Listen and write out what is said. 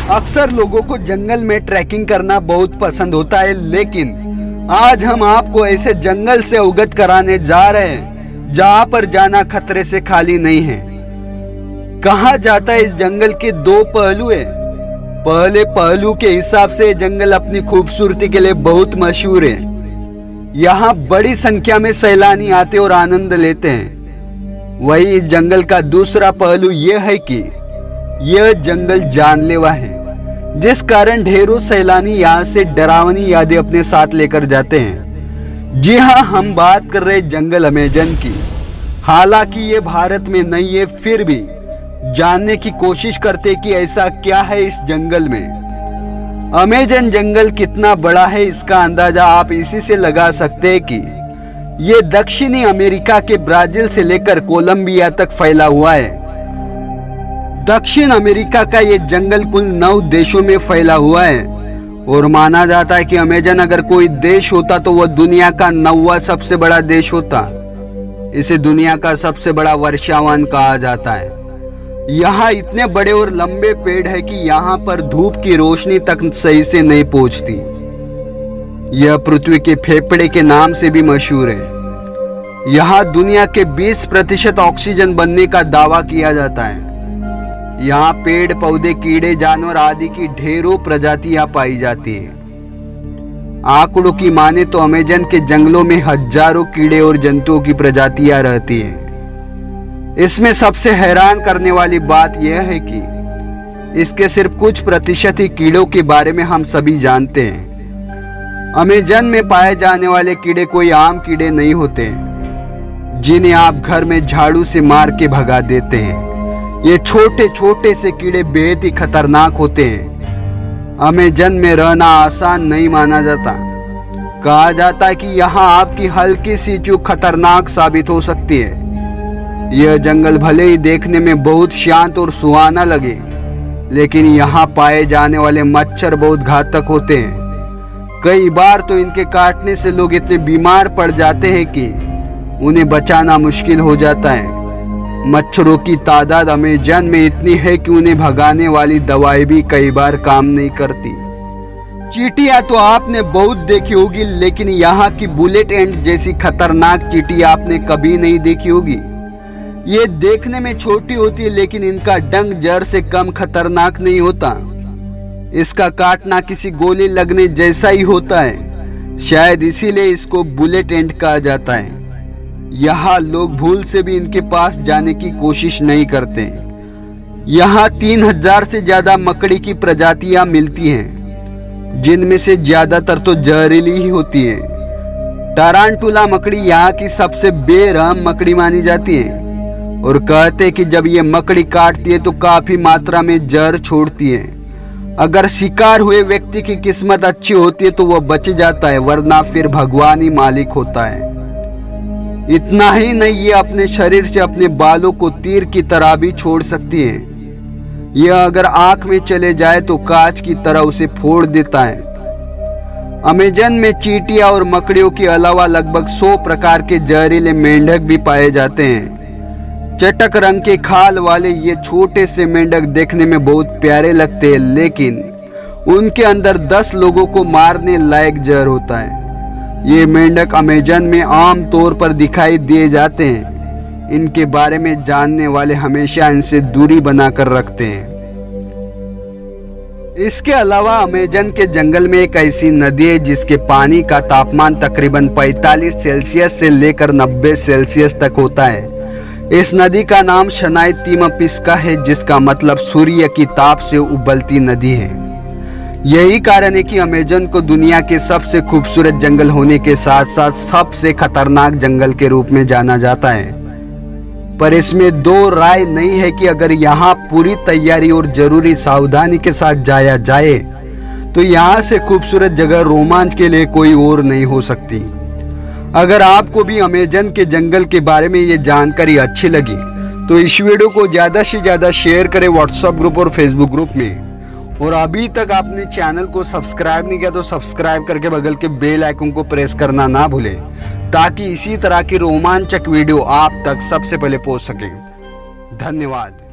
अक्सर लोगों को जंगल में ट्रैकिंग करना बहुत पसंद होता है, लेकिन आज हम आपको ऐसे जंगल से अवगत कराने जा रहे हैं जहां पर जाना खतरे से खाली नहीं है। कहा जाता है इस जंगल के दो पहलू हैं। पहले पहलू के हिसाब से जंगल अपनी खूबसूरती के लिए बहुत मशहूर है। यहाँ बड़ी संख्या में सैलानी आते और आनंद लेते हैं। वही इस जंगल का दूसरा पहलू यह है कि यह जंगल जानलेवा है, जिस कारण ढेरों सैलानी यहाँ से डरावनी यादें अपने साथ लेकर जाते हैं। जी हाँ, हम बात कर रहे जंगल अमेजन की। हालांकि ये भारत में नहीं है, फिर भी जानने की कोशिश करते कि ऐसा क्या है इस जंगल में। अमेजन जंगल कितना बड़ा है इसका अंदाजा आप इसी से लगा सकते हैं कि ये दक्षिणी अमेरिका के ब्राजील से लेकर कोलंबिया तक फैला हुआ है। दक्षिण अमेरिका का ये जंगल कुल 9 देशों में फैला हुआ है और माना जाता है कि अमेजन अगर कोई देश होता तो वह दुनिया का 9वां सबसे बड़ा देश होता। इसे दुनिया का सबसे बड़ा वर्षावन कहा जाता है। यहाँ इतने बड़े और लंबे पेड़ है कि यहाँ पर धूप की रोशनी तक सही से नहीं पहुँचती। यह पृथ्वी के फेफड़े के नाम से भी मशहूर है। यहाँ दुनिया के 20% ऑक्सीजन बनने का दावा किया जाता है। यहाँ पेड़ पौधे, कीड़े, जानवर आदि की ढेरों प्रजातियां पाई जाती हैं। आंकड़ों की माने तो अमेजन के जंगलों में हजारों कीड़े और जंतुओं की प्रजातियां रहती हैं। इसमें सबसे हैरान करने वाली बात यह है कि इसके सिर्फ कुछ प्रतिशत ही कीड़ों के बारे में हम सभी जानते हैं। अमेजन में पाए जाने वाले कीड़े कोई आम कीड़े नहीं होते, जिन्हें आप घर में झाड़ू से मार के भगा देते हैं। ये छोटे छोटे से कीड़े बेहद ही खतरनाक होते हैं। अमेजन में रहना आसान नहीं माना जाता। कहा जाता है कि यहाँ आपकी हल्की सी चूक खतरनाक साबित हो सकती है। यह जंगल भले ही देखने में बहुत शांत और सुहाना लगे, लेकिन यहाँ पाए जाने वाले मच्छर बहुत घातक होते हैं। कई बार तो इनके काटने से लोग इतने बीमार पड़ जाते हैं कि उन्हें बचाना मुश्किल हो जाता है। मच्छरों की तादाद अमेजन में इतनी है कि उन्हें भगाने वाली दवाई भी कई बार काम नहीं करती। चींटियां तो आपने बहुत देखी होगी, लेकिन यहाँ की बुलेट एंड जैसी खतरनाक चींटी आपने कभी नहीं देखी होगी। ये देखने में छोटी होती है, लेकिन इनका डंक जर से कम खतरनाक नहीं होता। इसका काटना किसी गोली लगने जैसा ही होता है। शायद इसीलिए इसको बुलेट एंड कहा जाता है। यहाँ लोग भूल से भी इनके पास जाने की कोशिश नहीं करते। यहाँ 3000 से ज्यादा मकड़ी की प्रजातियां मिलती हैं, जिनमें से ज्यादातर तो जहरीली ही होती है। टारांटुला मकड़ी यहाँ की सबसे बेरहम मकड़ी मानी जाती है और कहते हैं कि जब ये मकड़ी काटती है तो काफी मात्रा में जहर छोड़ती है। अगर शिकार हुए व्यक्ति की किस्मत अच्छी होती है तो वह बच जाता है, वरना फिर भगवान ही मालिक होता है। इतना ही नहीं, ये अपने शरीर से अपने बालों को तीर की तरह भी छोड़ सकती है। यह अगर आंख में चले जाए तो कांच की तरह उसे फोड़ देता है। अमेजन में चींटियां और मकड़ियों के अलावा लगभग 100 प्रकार के जहरीले मेंढक भी पाए जाते हैं। चटक रंग के खाल वाले ये छोटे से मेंढक देखने में बहुत प्यारे लगते हैं, लेकिन उनके अंदर 10 लोगों को मारने लायक जहर होता है। ये मेंढक अमेजन में आम तौर पर दिखाई दिए जाते हैं। इनके बारे में जानने वाले हमेशा इनसे दूरी बनाकर रखते हैं। इसके अलावा अमेजन के जंगल में एक ऐसी नदी है जिसके पानी का तापमान तकरीबन 45 सेल्सियस से लेकर 90 सेल्सियस तक होता है। इस नदी का नाम शनाई तीमपिस्का है, जिसका मतलब सूर्य की ताप से उबलती नदी है। यही कारण है कि अमेजन को दुनिया के सबसे खूबसूरत जंगल होने के साथ साथ सबसे खतरनाक जंगल के रूप में जाना जाता है। पर इसमें दो राय नहीं है कि अगर यहाँ पूरी तैयारी और जरूरी सावधानी के साथ जाया जाए तो यहाँ से खूबसूरत जगह रोमांच के लिए कोई और नहीं हो सकती। अगर आपको भी अमेजन के जंगल के बारे में ये जानकारी अच्छी लगी तो इस वीडियो को ज़्यादा से ज़्यादा शेयर करें व्हाट्सएप ग्रुप और फेसबुक ग्रुप में। और अभी तक आपने चैनल को सब्सक्राइब नहीं किया तो सब्सक्राइब करके बगल के बेल आइकन को प्रेस करना ना भूलें, ताकि इसी तरह की रोमांचक वीडियो आप तक सबसे पहले पहुंच सके। धन्यवाद।